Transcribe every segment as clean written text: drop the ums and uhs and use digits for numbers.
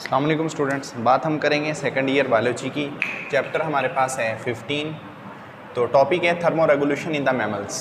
अस्सलाम वालेकुम स्टूडेंट्स, बात हम करेंगे सेकंड ईयर बायोलॉजी की। चैप्टर हमारे पास है 15। तो टॉपिक है thermo regulation in the mammals.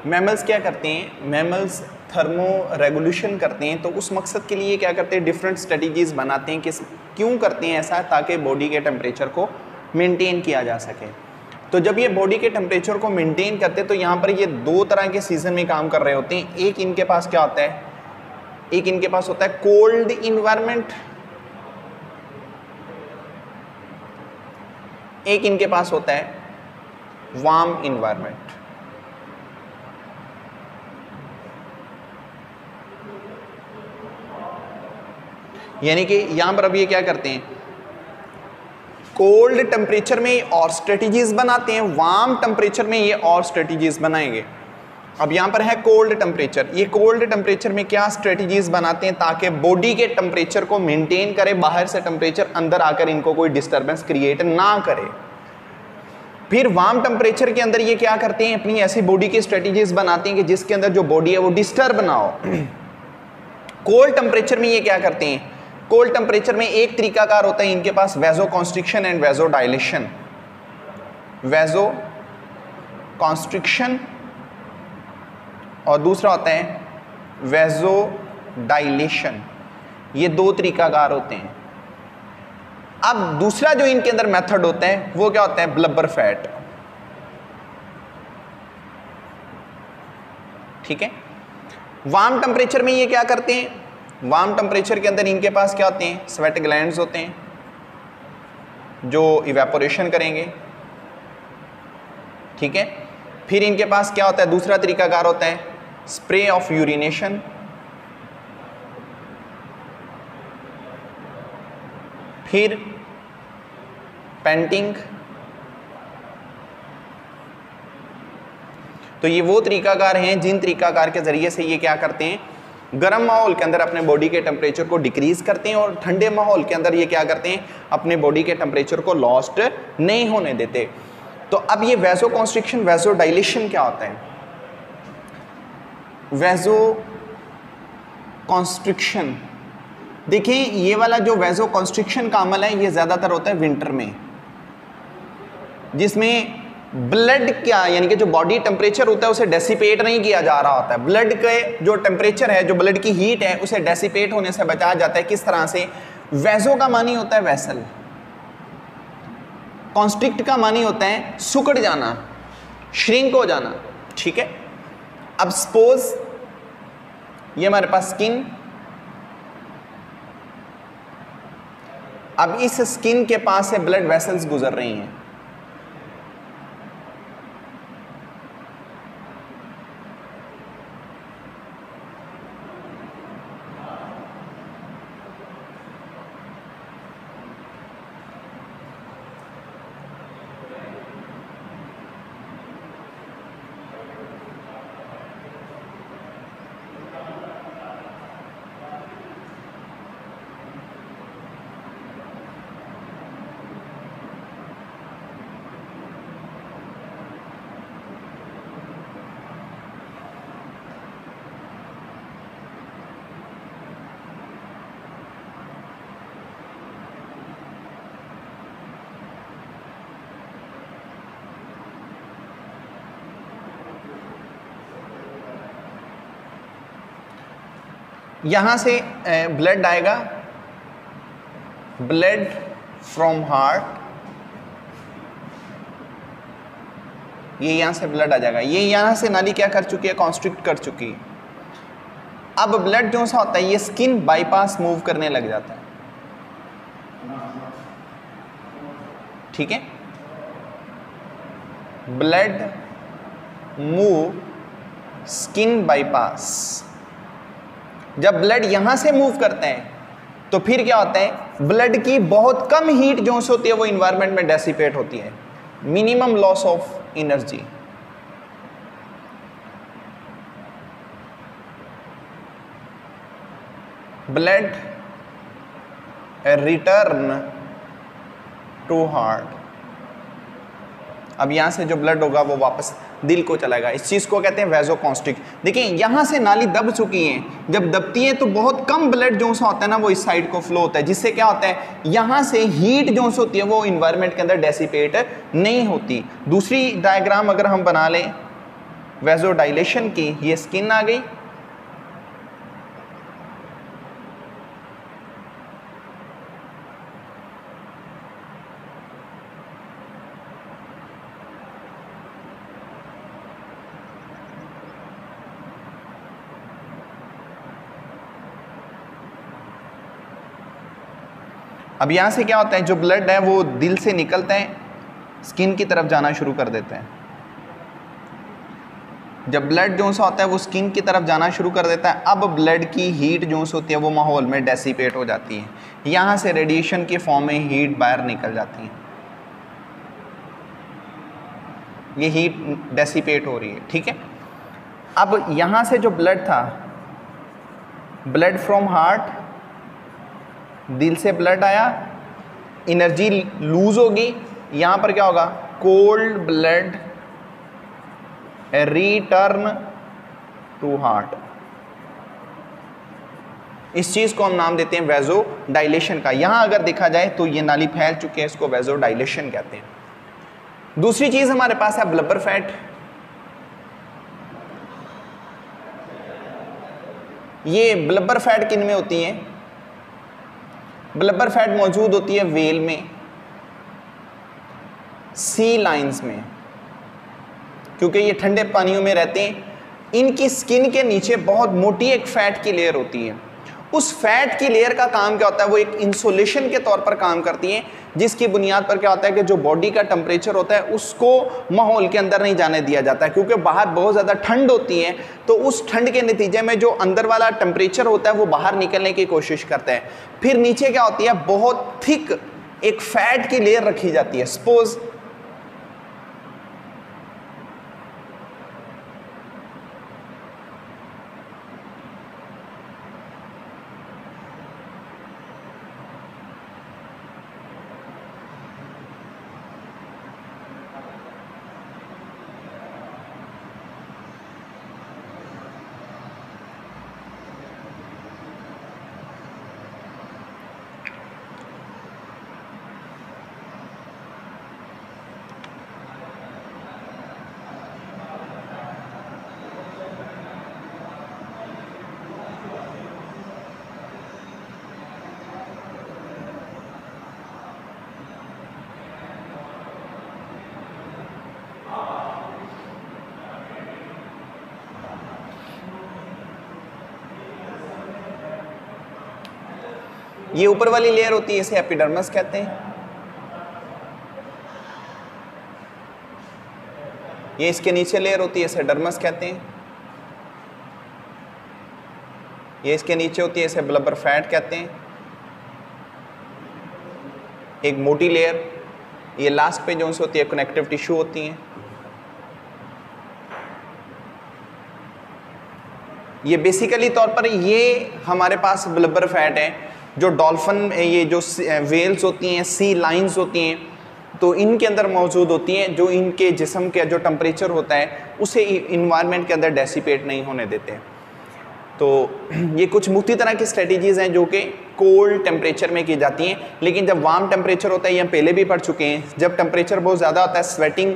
Mammals क्या करते हैं? मैमल्स थर्मो रेगुलेशन करते हैं। तो उस मकसद के लिए क्या करते हैं? डिफरेंट स्ट्रेटजीज बनाते हैं। क्यों करते हैं ऐसा? ताकि बॉडी के टेम्परेचर को मेंटेन किया जा सके। तो जब ये बॉडी के टेम्परेचर को मेंटेन करते हैं तो यहाँ पर ये दो तरह के सीजन में काम कर रहे होते हैं। एक इनके पास क्या होता है? एक इनके पास होता है कोल्ड इन्वायरमेंट, एक इनके पास होता है वार्म इन्वायरमेंट। यानी कि यहां पर अब ये क्या करते हैं? कोल्ड टेम्परेचर में और स्ट्रेटजीज बनाते हैं, वार्म टेम्परेचर में ये और स्ट्रेटजीज बनाएंगे। अब यहां पर है कोल्ड टेम्परेचर। ये कोल्ड टेम्परेचर में क्या स्ट्रेटजीज बनाते हैं ताकि बॉडी के टेम्परेचर को मेंटेन करे, बाहर से टेम्परेचर अंदर आकर इनको कोई डिस्टर्बेंस क्रिएट ना करे। फिर वार्म टेम्परेचर के अंदर ये क्या करते हैं? अपनी ऐसी बॉडी की स्ट्रेटजीज बनाते हैं कि जिसके अंदर जो बॉडी है वो डिस्टर्ब ना हो। कोल्ड टेम्परेचर में ये क्या करते हैं? कोल्ड टेम्परेचर में एक तरीकाकार होता है इनके पास वैजो कॉन्स्ट्रिक्शन एंड वैजो डायलेशन। वैजो कॉन्स्ट्रिक्शन और दूसरा होता है वैजो डायलेशन। ये दो तरीकाकार होते हैं। अब दूसरा जो इनके अंदर मेथड होता है वो क्या होता है? Blubber fat. ठीक है। वार्म टेम्परेचर में ये क्या करते हैं? वार्म टेम्परेचर के अंदर इनके पास क्या होते हैं? स्वेट ग्लैंड्स होते हैं जो इवेपोरेशन करेंगे। ठीक है। फिर इनके पास क्या होता है? दूसरा तरीकाकार होता है स्प्रे ऑफ यूरिनेशन। फिर पेंटिंग। तो ये वो तरीकाकार हैं जिन तरीकाकार के जरिए से ये क्या करते हैं? गर्म माहौल के अंदर अपने बॉडी के टेम्परेचर को डिक्रीज करते हैं और ठंडे माहौल के अंदर ये क्या करते हैं? अपने बॉडी के टेम्परेचर को लॉस्ट नहीं होने देते। तो अब ये वैजो कॉन्स्ट्रिक्शन वैजो डायलेशन क्या होता है? वैजो कॉन्स्ट्रिक्शन, देखिए ये वाला जो वैजो कॉन्स्ट्रिक्शन का अमल है ये ज़्यादातर होता है विंटर में, जिसमें ब्लड क्या यानी कि जो बॉडी टेम्परेचर होता है उसे डेसिपेट नहीं किया जा रहा होता है। ब्लड के जो टेम्परेचर है, जो ब्लड की हीट है, उसे डेसिपेट होने से बचाया जाता है। किस तरह से? वैजो का मानी होता है वेसल, कॉन्स्ट्रिक्ट का मानी होता है सुकड़ जाना, श्रिंक हो जाना। ठीक है। अब सपोज ये हमारे पास स्किन, अब इस स्किन के पास से ब्लड वेसल्स गुजर रही हैं। यहां से ब्लड आएगा, ब्लड फ्रॉम हार्ट, ये यहां से ब्लड आ जाएगा। ये यहां से नाली क्या कर चुकी है? कॉन्स्ट्रिक्ट कर चुकी है। अब ब्लड जो सा होता है ये स्किन बाईपास मूव करने लग जाता है। ठीक है। Blood move skin bypass. जब ब्लड यहां से मूव करते हैं तो फिर क्या होता है? ब्लड की बहुत कम हीट जो होती है वो इन्वायरमेंट में डेसिपेट होती है, minimum loss of energy. Blood return to heart. अब यहां से जो ब्लड होगा वो वापस दिल को चलाएगा। इस चीज़ को कहते हैं वैसोकॉन्स्ट्रिक्ट। देखिए यहाँ से नाली दब चुकी है, जब दबती है तो बहुत कम ब्लड जो सा होता है ना वो इस साइड को फ्लो होता है, जिससे क्या होता है यहाँ से हीट जो सी होती है वो इन्वायरमेंट के अंदर डेसिपेट नहीं होती। दूसरी डायग्राम अगर हम बना लें वैसोडाइलेशन की, ये स्किन आ गई, अब यहाँ से क्या होता है जो ब्लड है वो दिल से निकलता है स्किन की तरफ जाना शुरू कर देता है। जब ब्लड जो सा होता है वो स्किन की तरफ जाना शुरू कर देता है, अब ब्लड की हीट जो सी होती है वो माहौल में डेसिपेट हो जाती है, यहाँ से रेडिएशन के फॉर्म में हीट बाहर निकल जाती है, ये हीट डेसिपेट हो रही है। ठीक है, अब यहाँ से जो ब्लड था, ब्लड फ्रॉम हार्ट, दिल से ब्लड आया, एनर्जी लूज होगी, यहाँ पर क्या होगा cold blood return to heart. इस चीज को हम नाम देते हैं वैसो डायलेशन का। यहां अगर देखा जाए तो ये नाली फैल चुके हैं, इसको वैसो डायलेशन कहते हैं। दूसरी चीज हमारे पास है ब्लबर फैट। ये ब्लबर फैट किन में होती है? ब्लबर फैट मौजूद होती है वेल में, सी लाइंस में, क्योंकि ये ठंडे पानियों में रहते हैं। इनकी स्किन के नीचे बहुत मोटी एक फैट की लेयर होती है। उस फैट की लेयर का काम क्या होता है, वो एक इंसुलेशन के तौर पर काम करती है, जिसकी बुनियाद पर क्या होता है कि जो बॉडी का टेम्परेचर होता है उसको माहौल के अंदर नहीं जाने दिया जाता है, क्योंकि बाहर बहुत ज़्यादा ठंड होती है। तो उस ठंड के नतीजे में जो अंदर वाला टेम्परेचर होता है वो बाहर निकलने की कोशिश करता है। फिर नीचे क्या होती है, बहुत थिक एक फैट की लेयर रखी जाती है। सपोज ये ऊपर वाली लेयर होती है, इसे एपिडर्मिस कहते हैं। ये इसके नीचे लेयर होती है, इसे डर्मिस कहते हैं। ये इसके नीचे होती है, इसे ब्लबर फैट कहते हैं। एक मोटी लेयर, ये लास्ट पे जो होती है कनेक्टिव टिश्यू होती है। ये बेसिकली तौर पर ये हमारे पास ब्लबर फैट है जो डॉल्फिन, ये जो वेल्स होती हैं, सी लाइंस होती हैं, तो इनके अंदर मौजूद होती हैं, जो इनके जिस्म के जो टेम्परेचर होता है उसे इन्वायरमेंट के अंदर डेसिपेट नहीं होने देते। तो ये कुछ मुख्य तरह की स्ट्रेटजीज़ हैं जो कि कोल्ड टेम्परेचर में की जाती हैं। लेकिन जब वार्म टेम्परेचर होता है, ये हम पहले भी पढ़ चुके हैं, जब टेम्परेचर बहुत ज़्यादा होता है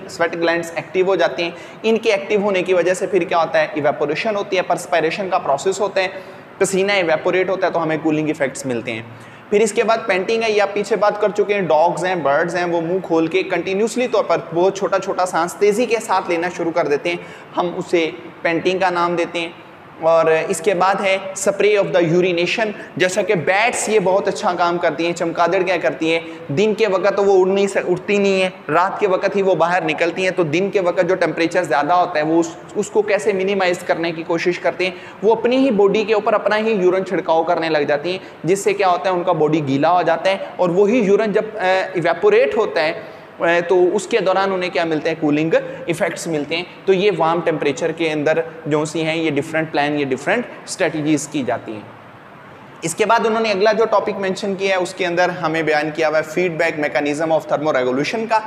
स्वेट ग्लैंड्स एक्टिव हो जाती हैं। इनके एक्टिव होने की वजह से फिर क्या होता है, इवेपोरेशन होती है, परस्पायरेशन का प्रोसेस होता है, पसीना इवेपोरेट होता है, तो हमें कूलिंग इफेक्ट्स मिलते हैं। फिर इसके बाद पेंटिंग है, ये आप पीछे बात कर चुके हैं। डॉग्स हैं, बर्ड्स हैं, वो मुंह खोल के कंटिन्यूसली तौर पर बहुत छोटा छोटा सांस तेज़ी के साथ लेना शुरू कर देते हैं, हम उसे पेंटिंग का नाम देते हैं। और इसके बाद है स्प्रे ऑफ द यूरिनेशन, जैसा कि बैट्स ये बहुत अच्छा काम करती हैं। चमगादड़ क्या करती हैं, दिन के वक्त तो वो उड़ती नहीं है, रात के वक्त ही वो बाहर निकलती हैं। तो दिन के वक्त जो टेम्परेचर ज़्यादा होता है वो उसको कैसे मिनिमाइज़ करने की कोशिश करते हैं, वो अपनी ही बॉडी के ऊपर अपना ही यूरिन छिड़काव करने लग जाती हैं, जिससे क्या होता है उनका बॉडी गीला हो जाता है। और वही यूरिन जब इवेपोरेट होता है तो उसके दौरान उन्हें क्या मिलते हैं, कूलिंग इफेक्ट्स मिलते हैं। तो ये वार्म टेम्परेचर के अंदर जो सी हैं ये डिफरेंट प्लान, ये डिफरेंट स्ट्रेटजीज की जाती हैं। इसके बाद उन्होंने अगला जो टॉपिक मेंशन किया है उसके अंदर हमें बयान किया हुआ है feedback mechanism of thermo regulation का।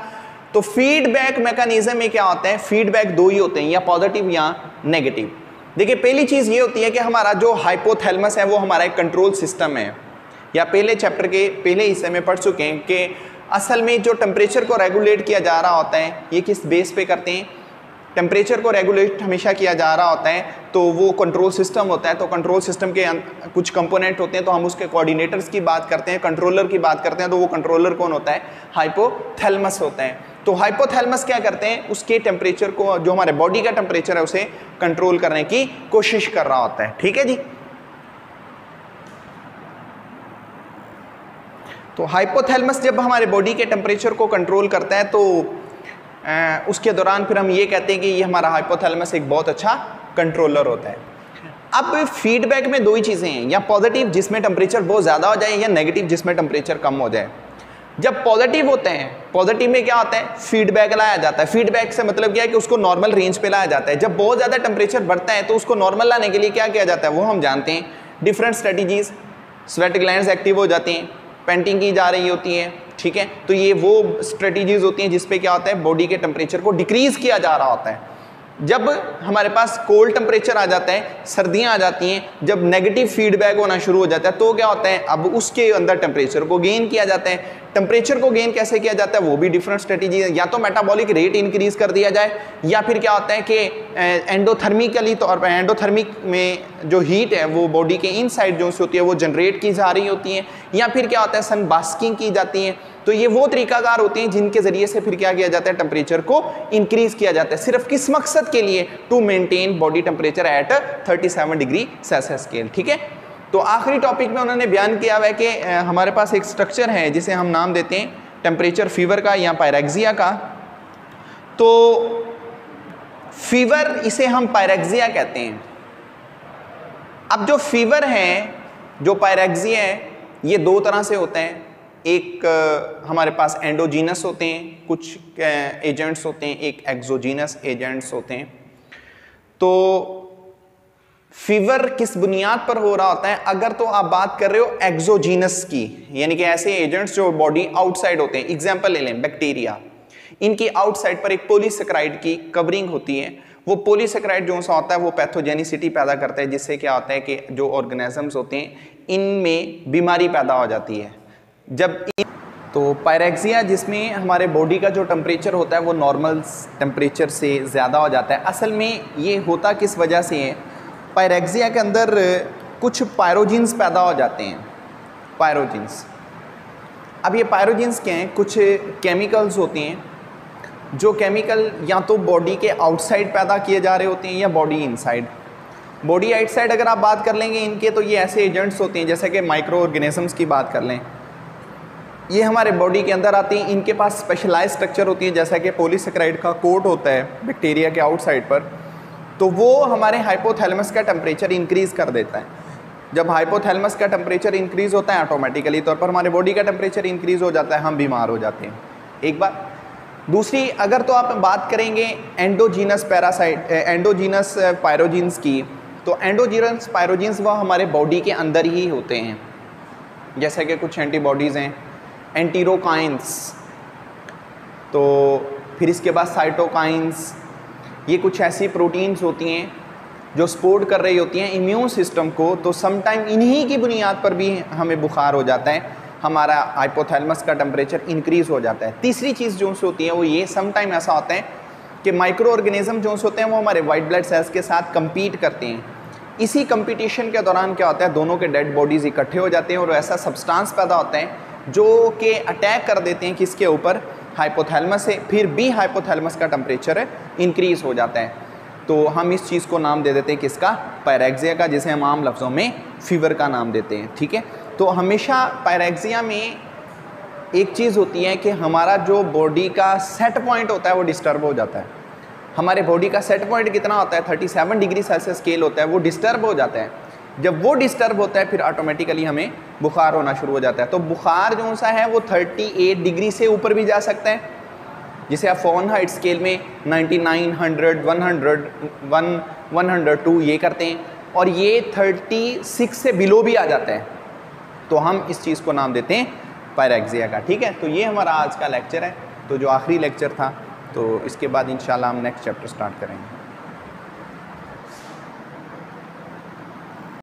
तो फीडबैक मैकेनिज्म में क्या होता है, फीडबैक दो ही होते हैं, या पॉजिटिव या नेगेटिव। देखिए पहली चीज ये होती है कि हमारा जो हाइपोथैलेमस है वो हमारा एक कंट्रोल सिस्टम है, या पहले चैप्टर के पहले हिस्से में पढ़ चुके हैं कि असल में जो टेम्परेचर को रेगुलेट किया जा रहा होता है ये किस बेस पे करते हैं, टेम्परेचर को रेगुलेट हमेशा किया जा रहा होता है तो वो कंट्रोल सिस्टम होता है। तो कंट्रोल सिस्टम के कुछ कंपोनेंट होते हैं, तो हम उसके कोऑर्डिनेटर्स की बात करते हैं, कंट्रोलर की बात करते हैं, तो वो कंट्रोलर कौन होता है, हाइपोथैलेमस होता है। तो हाइपोथैलेमस क्या करते हैं, उसके टेम्परेचर को, जो हमारे बॉडी का टेम्परेचर है उसे कंट्रोल करने की कोशिश कर रहा होता है। ठीक है जी। तो हाइपोथैलेमस जब हमारे बॉडी के टेम्परेचर को कंट्रोल करता है तो उसके दौरान फिर हम ये कहते हैं कि ये हमारा हाइपोथैलेमस एक बहुत अच्छा कंट्रोलर होता है। अब फीडबैक में दो ही चीज़ें हैं, या पॉजिटिव जिसमें टेम्परेचर बहुत ज़्यादा हो जाए, या नेगेटिव जिसमें टेम्परेचर कम हो जाए। जब पॉजिटिव होते हैं, पॉजिटिव में क्या होता है, फीडबैक लाया जाता है। फीडबैक से मतलब क्या है कि उसको नॉर्मल रेंज पे लाया जाता है। जब बहुत ज़्यादा टेम्परेचर बढ़ता है तो उसको नॉर्मल लाने के लिए क्या किया जाता है वो हम जानते हैं, different strategies, sweat glands active हो जाती हैं, पेंटिंग की जा रही होती है। ठीक है, तो ये वो स्ट्रेटजीज होती हैं जिसपे क्या होता है, बॉडी के टेम्परेचर को डिक्रीज किया जा रहा होता है। जब हमारे पास कोल्ड टेम्परेचर आ जाता है, सर्दियां आ जाती हैं, जब नेगेटिव फीडबैक होना शुरू हो जाता है तो क्या होता है, अब उसके अंदर टेम्परेचर को गेन किया जाता है। टेम्परेचर को गेन कैसे किया जाता है वो भी डिफरेंट स्ट्रेटजी है, या तो मेटाबॉलिक रेट इंक्रीज कर दिया जाए, या फिर क्या होता है कि एंडोथर्मिकली तौर पर, एंडोथर्मिक में जो हीट है वो बॉडी के इनसाइड जो होती है वो जनरेट की जा रही होती है, या फिर क्या होता है सन बास्किंग की जाती है। तो ये वो तरीकाकार होते हैं जिनके जरिए से फिर क्या किया जाता है, टेम्परेचर को इंक्रीज किया जाता है। सिर्फ किस मकसद के लिए, to maintain body temperature at 37 degree Celsius scale. ठीक है, तो आखिरी टॉपिक में उन्होंने बयान किया हुआ है कि हमारे पास एक स्ट्रक्चर है जिसे हम नाम देते हैं टेम्परेचर फीवर का या पायरेक्सिया का। तो फीवर इसे हम पायरेक्सिया कहते हैं। अब जो फीवर है, जो पायरेक्सिया है, ये दो तरह से होते हैं। एक हमारे पास एंडोजीनस होते हैं, कुछ एजेंट्स होते हैं, एक एक्सोजीनस एजेंट्स होते हैं। तो फीवर किस बुनियाद पर हो रहा होता है, अगर तो आप बात कर रहे हो एक्सोजीनस की, यानी कि ऐसे एजेंट्स जो बॉडी आउटसाइड होते हैं, एग्जांपल ले लें बैक्टीरिया, इनकी आउटसाइड पर एक पॉलीसेकेराइड की कवरिंग होती है। वो पॉलीसेकेराइड जो सा होता है वो पैथोजेनिसिटी पैदा करता है, जिससे क्या होता है कि जो ऑर्गेनिजम्स होते हैं इनमें बीमारी पैदा हो जाती है। जब तो पायरेक्सिया जिसमें हमारे बॉडी का जो टेम्परेचर होता है वो नॉर्मल टेम्परेचर से ज़्यादा हो जाता है। असल में ये होता किस वजह से है, पायरेक्सिया के अंदर कुछ पायरोजिन्स पैदा हो जाते हैं, पायरोजिन्स। अब ये पायरोजिन्स क्या हैं, कुछ केमिकल्स होते हैं जो केमिकल या तो बॉडी के आउटसाइड पैदा किए जा रहे होते हैं या बॉडी इनसाइड। बॉडी आउटसाइड अगर आप बात कर लेंगे इनके, तो ये ऐसे एजेंट्स होते हैं जैसे कि माइक्रो ऑर्गेनिजम्स की बात कर लें, ये हमारे बॉडी के अंदर आती हैं। इनके पास स्पेशलाइज स्ट्रक्चर होती है, जैसा कि पॉलीसेकेराइड का कोट होता है बैक्टीरिया के आउटसाइड पर, तो वो हमारे हाइपोथैलेमस का टेम्परेचर इंक्रीज कर देता है। जब हाइपोथैलेमस का टेम्परेचर इंक्रीज होता है ऑटोमेटिकली तौर पर हमारे बॉडी का टेम्परेचर इंक्रीज हो जाता है, हम बीमार हो जाते हैं। एक बात। दूसरी, अगर तो आप बात करेंगे एंडोजीनस पैरासाइट, एंडोजीनस पायरोजीन्स की, तो एंडोजीनस पायरोजीन्स वह हमारे बॉडी के अंदर ही होते हैं, जैसे कि कुछ एंटीबॉडीज़ हैं, एंटीरोकाइंस, तो फिर इसके बाद साइटोकाइंस, ये कुछ ऐसी प्रोटीन्स होती हैं जो सपोर्ट कर रही होती हैं इम्यून सिस्टम को। तो समटाइम इन्हीं की बुनियाद पर भी हमें बुखार हो जाता है, हमारा हाइपोथैलेमस का टेम्परेचर इंक्रीज हो जाता है। तीसरी चीज़ जो होती है वो ये, समटाइम ऐसा होता है कि माइक्रो ऑर्गेनिज्म जो होते हैं वो हमारे वाइट ब्लड सेल्स के साथ कम्पीट करते हैं। इसी कंपटीशन के दौरान क्या होता है, दोनों के डेड बॉडीज़ इकट्ठे हो जाते हैं और ऐसा सब्सटेंस पैदा होता है जो कि अटैक कर देते हैं किसके ऊपर, हाइपोथैलेमस से। फिर भी हाइपोथैलेमस का टेम्परेचर इंक्रीज हो जाता है। तो हम इस चीज़ को नाम दे देते हैं किसका, पायरेक्सिया का, जिसे हम आम लफ्ज़ों में फीवर का नाम देते हैं। ठीक है, तो हमेशा पायरेक्सिया में एक चीज़ होती है कि हमारा जो बॉडी का सेट पॉइंट होता है वो डिस्टर्ब हो जाता है। हमारे बॉडी का सेट पॉइंट कितना होता है, 37 डिग्री सेल्सियस स्केल होता है, वो डिस्टर्ब हो जाता है। जब वो डिस्टर्ब होता है फिर ऑटोमेटिकली हमें बुखार होना शुरू हो जाता है। तो बुखार जो सा है वो 38 डिग्री से ऊपर भी जा सकता है, जिसे आप फ़ारेनहाइट स्केल में 99, 100, 100, 102 ये करते हैं, और ये 36 से बिलो भी आ जाता है, तो हम इस चीज़ को नाम देते हैं पायरेक्सिया का। ठीक है, तो ये हमारा आज का लेक्चर है। तो जो आखिरी लेक्चर था, तो इसके बाद इंशाल्लाह हम नेक्स्ट चैप्टर स्टार्ट करेंगे।